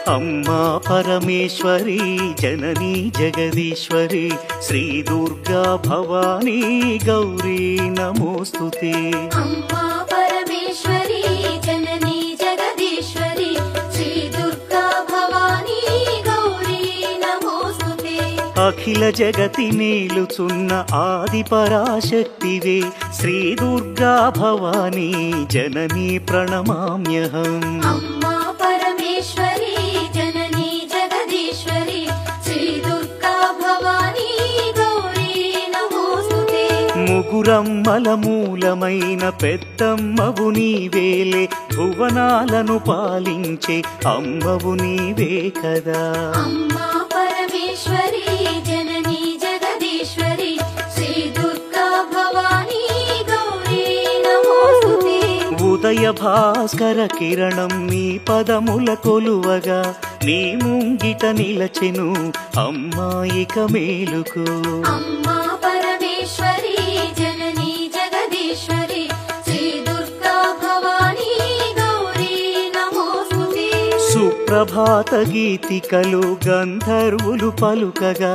అమ్మా పరమేశ్వరి జననీ జగదీశ్వరి శ్రీ దుర్గా భవానీ గౌరీ నమోస్తుతే. అమ్మా పరమేశ్వరి జననీ జగదీశ్వరి శ్రీ దుర్గా భవానీ గౌరీ నమోస్తుతే. అఖిల జగతి నేలుచున్న ఆది పరాశక్తివే శ్రీ దుర్గా భవానీ జననీ ప్రణమామ్యహం. అమ్మా పరమేశ్వరి జననీ జగదీశ్వరి శ్రీ దుర్గా భవానీ గౌరీ నమోస్తుతే. ముగురమ్మల మూలమైన పెద్దమ్మవు నీవేలే భువనాలను పాలించే అమ్మవు నీవే కదా. అమ్మా పరమేశ్వరి జననీ జగదీశ్వరి శ్రీ దుర్గా భవానీ గౌరీ నమోస్తుతే. ఉదయ భాస్కర కిరణం నీ పదముల కొలువగా నీ ముంగిట నిలచెను అమ్మాయిక మేలుకు. అమ్మా పరమేశ్వరి జననీ జగదీశ్వరి శ్రీ దుర్గా భవానీ గౌరీ నమోస్తుతే. సుప్రభాత గీతికలు గంధర్వులు పలుకగా